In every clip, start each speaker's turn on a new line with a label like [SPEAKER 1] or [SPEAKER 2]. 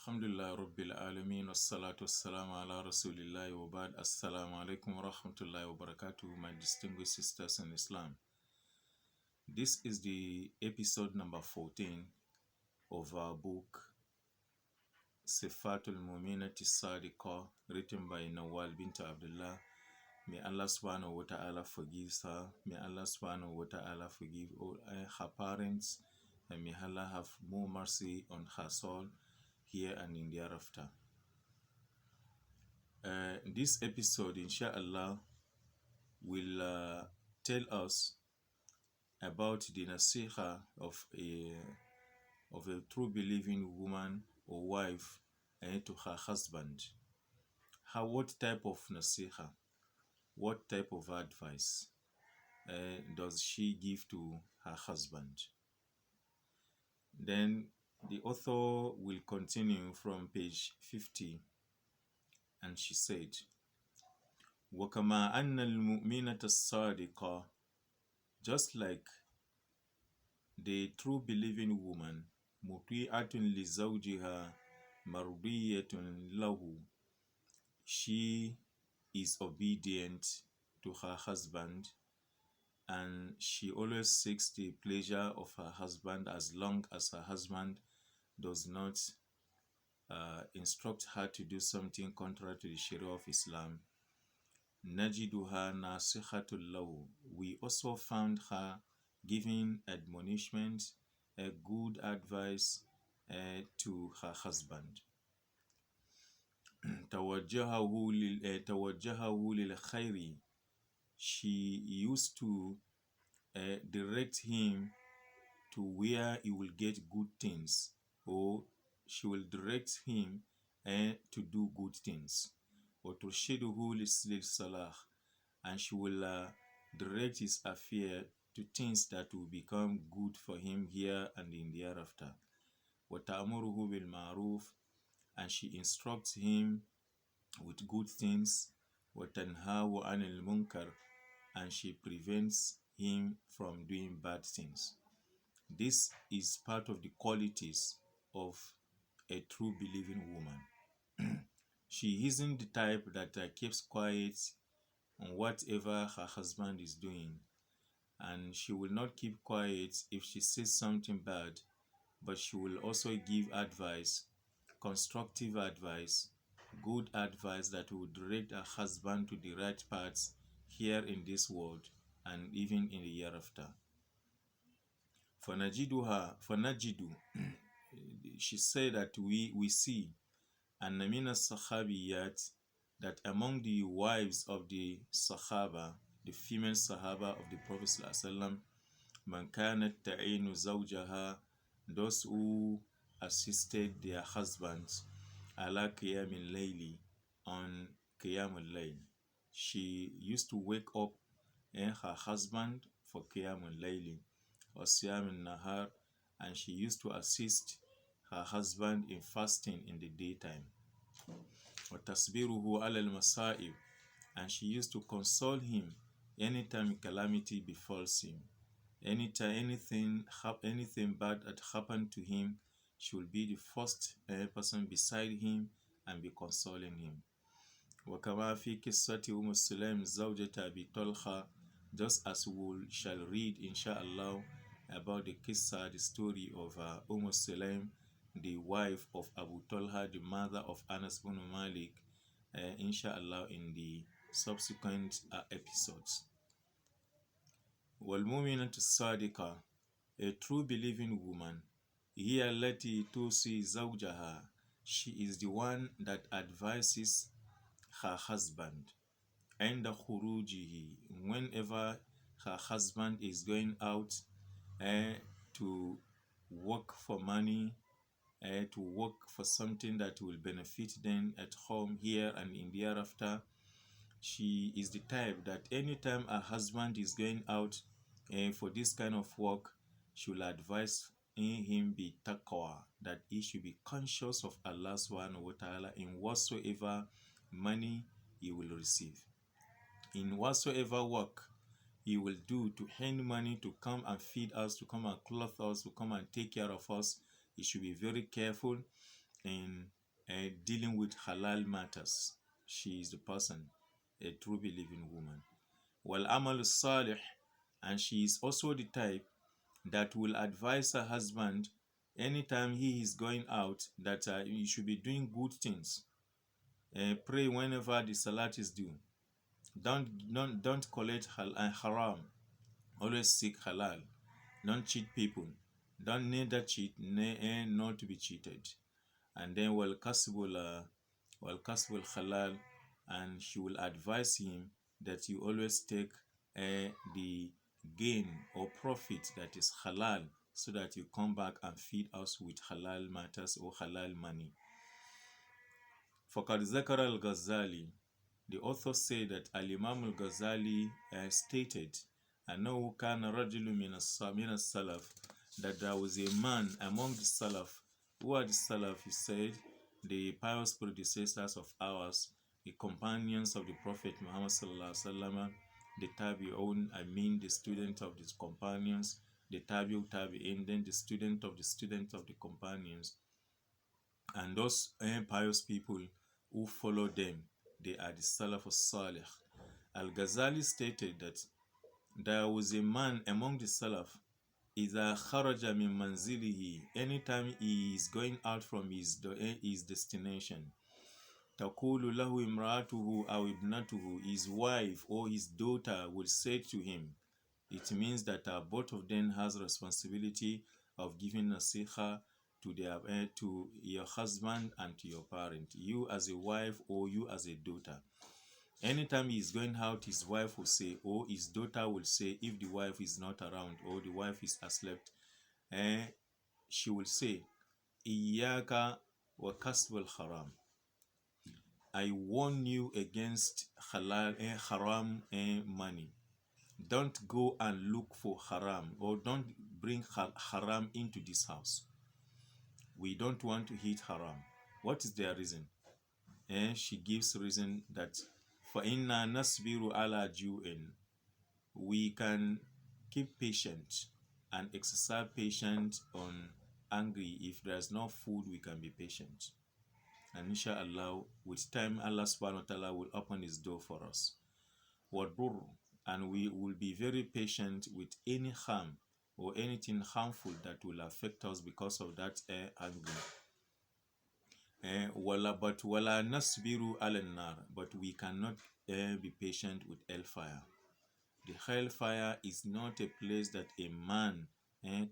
[SPEAKER 1] Alhamdulillah Rabbil Alameen wassalatu wassalamu ala Rasulillahi wa ba'd. Assalamu alaikum wa rahmatullahi wa barakatuh, my distinguished sisters in Islam. This is the episode number 14 of our book Sifatul Mu'minati Sadiqa, written by Nawal bint Abdullah. May Allah subhanahu wa ta'ala forgive her. May Allah subhanahu wa ta'ala forgive all her parents, and may Allah have more mercy on her soul here and in the hereafter. This episode, inshallah, will tell us about the nasiha of a true believing woman or wife to her husband. What type of nasiha, what type of advice does she give to her husband? Then the author will continue from page 50, and she said, وَكَمَا أَنَّ الْمُؤْمِنَةَ الصَّادِقَةَ, just like the true believing woman, مُطِيعَةٌ لِزَوْجِهَا مَرْضِيَّةٌ لَهُ, she is obedient to her husband, and she always seeks the pleasure of her husband as long as her husband does not instruct her to do something contrary to the Sharia of Islam. Najiduha nasihatul lahu, we also found her giving admonishment, a good advice to her husband. Tawajjahahu lil khairi, she used to direct him to where he will get good things, or she will direct him to do good things. وَتُرْشِدُهُ لِلصَّلَاحِ, and she will direct his affair to things that will become good for him here and in the hereafter. وَتَأْمُرُهُ بِالْمَعْرُوفِ, and she instructs him with good things. وَتَنْهَاهُ عَنِ الْمُنْكَرِ, and she prevents him from doing bad things. This is part of the qualities of a true believing woman. She isn't the type that keeps quiet on whatever her husband is doing, and she will not keep quiet if she sees something bad, but she will also give advice, constructive advice, good advice that will direct her husband to the right paths here in this world and even in the hereafter. For Najidu, she said that we see, and Namina Sahabiyat, that among the wives of the Sahaba, the female Sahaba of the Prophet ﷺ, man kanat ta'inu zawjaha, those who assisted their husbands, ala qiyamil layli, on qiyamul layl. She used to wake up her husband for qiyamul layli, or siyamul nahar, and she used to assist her husband in fasting in the daytime. وَتَصْبِرُهُ عَلَى الْمَصَائِبِ, and she used to console him anytime calamity befalls him. Anytime anything bad had happened to him, she will be the first person beside him and be consoling him. وَكَمَا فِي قِصَّةِ سُلَيْمٍ زَوْجَةَ أَبِي طَلْحَةَ, just as we shall read inshallah about the qissa, the story of Sulaim, the wife of Abu Talha, the mother of Anas bin Malik, inshallah in the subsequent episodes. وَالْمُؤْمِنَةُ الصَّادِقَةُ, a true believing woman, هِيَ الَّتِي تُوصِي زَوْجَهَا, she is the one that advises her husband, عند خروجه, whenever her husband is going out to work for money, to work for something that will benefit them at home here and in the hereafter. She is the type that anytime her husband is going out for this kind of work, she will advise him be taqwa, that he should be conscious of Allah subhanahu wa ta'ala in whatsoever money he will receive, in whatsoever work he will do to earn money to come and feed us, to come and clothe us, to come and take care of us. He should be very careful in dealing with halal matters. She is the person, a true believing woman. Wal amal salih, and she is also the type that will advise her husband anytime he is going out that you should be doing good things. Pray whenever the salat is due. Don't collect haram. Always seek halal. Don't cheat people. Don't neither cheat nor to be cheated. And then kasbul halal, and she will advise him that you always take the gain or profit that is halal, so that you come back and feed us with halal matters or halal money. فقد ذكر الغزالي, the author said that Al-Imam al-Ghazali stated أنه كان رجل من السلف, that there was a man among the Salaf. Who are the Salaf? He said the pious predecessors of ours, the companions of the Prophet Muhammad sallallahu alaihi wasallam, the tabi'un, the student of these companions, the tabi'in, then the student of the companions, and those pious people who follow them. They are the Salaf al-Salih. Al-Ghazali stated that there was a man among the Salaf, إذا خرج من منزله, anytime he is going out from his destination, تقول له امرأته أو ابنته, his wife or his daughter will say to him, it means that both of them has responsibility of giving nasiha to your husband and to your parent, you as a wife or you as a daughter. Anytime he is going out, his wife will say, or his daughter will say, if the wife is not around or the wife is asleep, she will say, Iyaka wa kasbul haram, I warn you against haram money. Don't go and look for haram, or don't bring haram into this house. We don't want to eat haram. What is their reason? She gives reason that فَإِنَّا نَصْبِرُ عَلَى جُوءٍ, we can keep patient and exercise patience on angry. If there's no food, we can be patient. And inshallah, with time, Allah subhanahu wa ta'ala will open his door for us. وَالْبُرُّ, and we will be very patient with any harm or anything harmful that will affect us because of that anger. But wala nasbiru ala nar, but we cannot be patient with hellfire. The hellfire is not a place that a man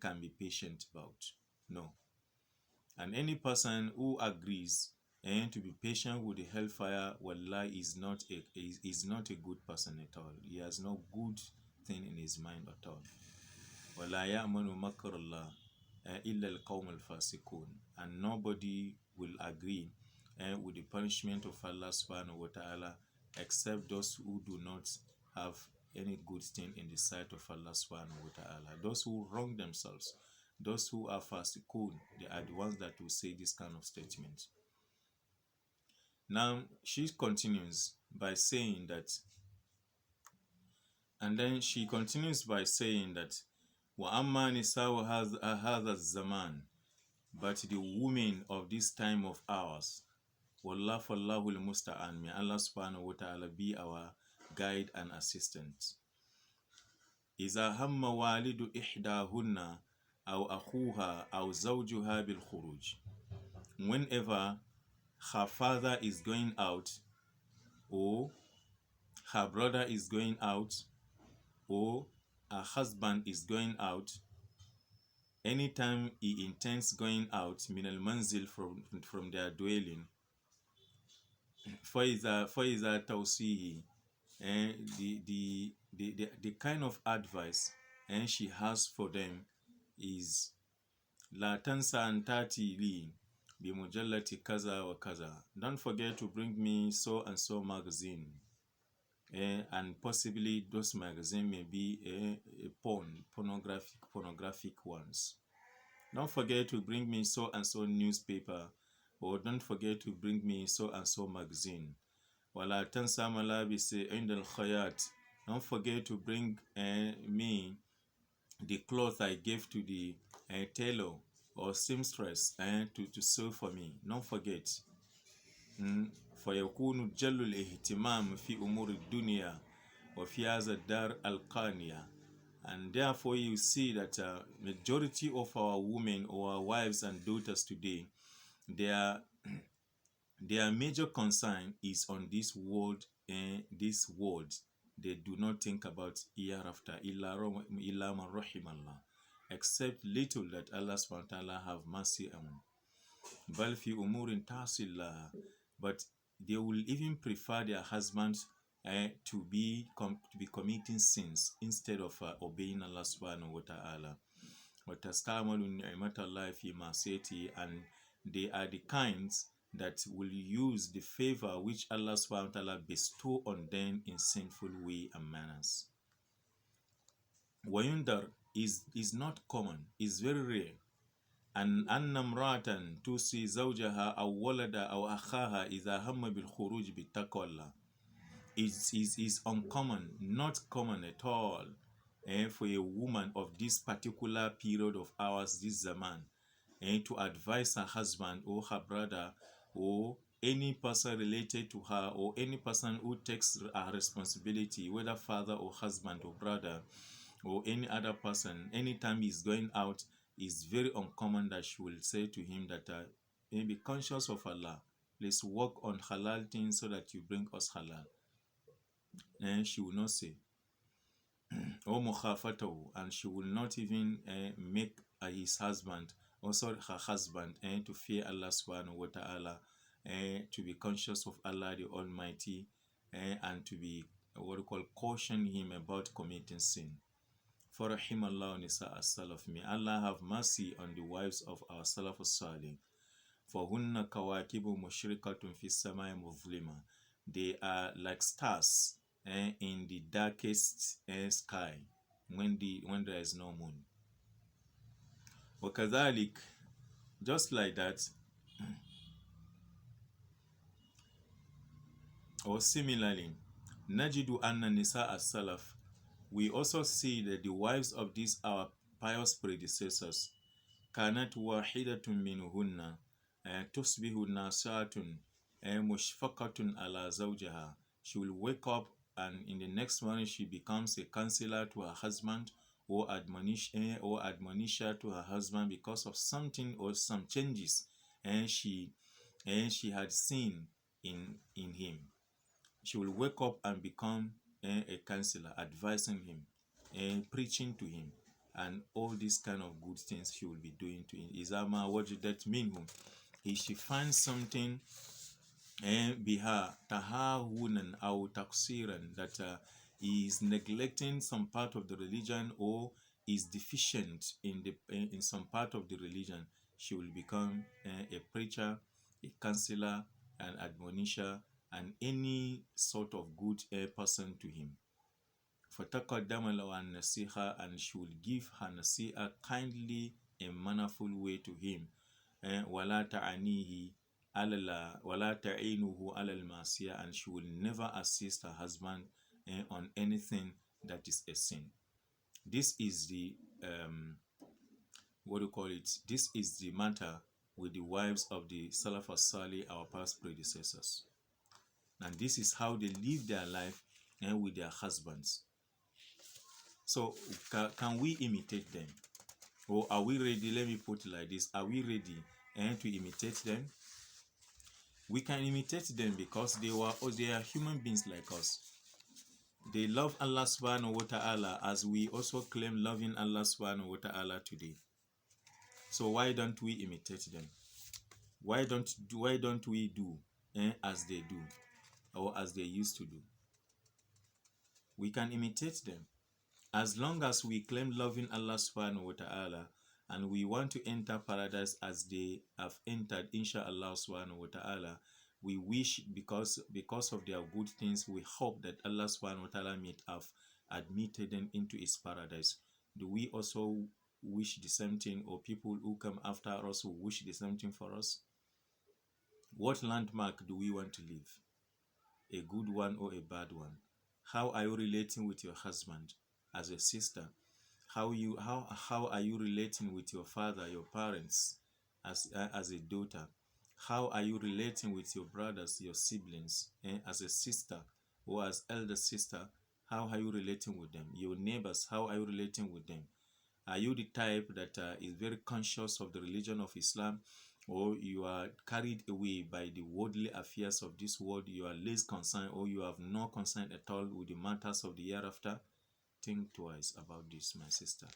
[SPEAKER 1] can be patient about. No. And any person who agrees to be patient with the hellfire, wallah, is not a good person at all. He has no good thing in his mind at all. وَلَا يَأْمَنُ مَكْرَ اللَّهِ إِلَّا الْقَوْمُ الْفَاسِقُونَ, and nobody will agree with the punishment of Allah subhanahu wa ta'ala except those who do not have any good thing in the sight of Allah subhanahu wa ta'ala. Those who wrong themselves, those who are fasiqun, they are the ones that will say this kind of statement. Now she continues by saying that, and then she continues by saying that وَأَمَّا نِسَاءُ هَذَا الزَّمَانِ, but the women of this time of ours, وَاللَّهُ فَاللَّهُ الْمُسْتَعَانِ, may Allah subhanahu wa ta'ala be our guide and assistant. إِذَا هَمَّ وَالِدُ إِحْدَاهُنَّ أَوْ أَخُوهَا أَوْ زَوْجُهَا بِالْخُرُوجِ, whenever her father is going out, or her brother is going out, or her husband is going out, anytime he intends going out, min al-manzil, from their dwelling, فَإِذَا تَوْصِيهِ, the kind of advice she has for them is La tansa an tati li bi mujallati kaza wa kaza. Don't forget to bring me so and so magazine. And possibly those magazines may be pornographic ones. Don't forget to bring me so and so newspaper, or don't forget to bring me so and so magazine. Wala tansa malabisi inda al-khayat. Don't forget to bring me the cloth I gave to the tailor or seamstress to sew for me. Don't forget. فيكون جل الاهتمام في أمور الدنيا وفي هذا الدار القانية. And therefore you see that majority of our women or our wives and daughters today, their their major concern is on this world and this world. They do not think about hereafter, illa man rahimallah, except little that Allah subhanahu wa ta'ala have mercy on. بل في أمور تعصي الله, but they will even prefer their husbands to be committing sins instead of obeying Allah subhanahu wa ta'ala. وَتَسْتَعْمَلُ نِعْمَةَ اللَّهِ فِي مَعْصِيَتِهِ, and they are the kinds that will use the favor which Allah subhanahu wa ta'ala bestow on them in sinful way and manners. وَيُنْدَرْ is not common, is very rare. أن امرأة توصي زوجها أو ولدها أو أخاها إذا هم بالخروج بتقوى الله. Is uncommon, not common at all, for a woman of this particular period of ours, this zaman, to advise her husband or her brother or any person related to her or any person who takes a responsibility, whether father or husband or brother or any other person, anytime he's going out, is very uncommon that she will say to him that be conscious of Allah. Let's work on halal things so that you bring us halal. And she will not say, or mukhafatahu, and she will not even make his husband, also her husband, to fear Allah subhanahu wa ta'ala, to be conscious of Allah the Almighty, and to be what we call caution him about committing sin. For rahimallahu nisa as-salaf, may Allah have mercy on the wives of our salaf as-salih. For hunna kawakibu mushrikatun fi samai muzlima, they are like stars in the darkest sky when there is no moon. وكذلك, just like that, or similarly, najidu anna nisa as-salaf, we also see that the wives of these our pious predecessors, kanat wahidatun minhunna tusbihu nasatun mushfaqatun ala zawjaha, she will wake up and in the next morning she becomes a counselor to her husband or admonisher to her husband because of something or some changes and she had seen in him. She will wake up and become a counselor, advising him and preaching to him, and all these kind of good things she will be doing to him. Izama wajidat minhu, if she finds something biha tahawunan aw taqsiran, that he is neglecting some part of the religion or is deficient in some part of the religion, she will become a preacher, a counselor, an admonisher, and any sort of good person to him. فَتَقَدَّمَ لَهُ النَّصِيحَةَ, and she will give her nasiha kindly and mannerful way to him. وَلَا تَعْنِيهِ وَلَا تَعِينُهُ عَلَى الْمَعْصِيَةِ, and she will never assist her husband on anything that is a sin. This is the this is the matter with the wives of the Salaf as-Salih, our past predecessors. And this is how they live their life with their husbands. So can we imitate them? Or are we ready? Let me put it like this. Are we ready to imitate them? We can imitate them because they are human beings like us. They love Allah subhanahu wa ta'ala as we also claim loving Allah subhanahu wa ta'ala today. So why don't we imitate them? Why don't we do as they do or as they used to do? We can imitate them. As long as we claim loving Allah subhanahu wa ta'ala and we want to enter paradise as they have entered, inshallah subhanahu wa ta'ala, we wish because of their good things, we hope that Allah subhanahu wa ta'ala may have admitted them into his paradise. Do we also wish the same thing, or people who come after us will wish the same thing for us? What landmark do we want to leave? A good one or a bad one? How are you relating with your husband as a sister? How are you relating with your father, your parents, as a daughter? How are you relating with your brothers, your siblings, as a sister or as elder sister? How are you relating with them? Your neighbors, how are you relating with them? Are you the type that is very conscious of the religion of Islam, or you are carried away by the worldly affairs of this world? You are less concerned, or you have no concern at all with the matters of the hereafter? Think twice about this, my sister.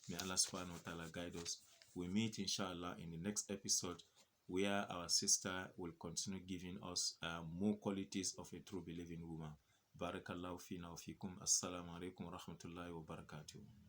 [SPEAKER 1] May Allah subhanahu wa ta'ala guide us. We meet inshallah in the next episode, where our sister will continue giving us more qualities of a true believing woman. Barakallahu fina wa fikum. Assalamu alaikum wa rahmatullahi wa barakatuh.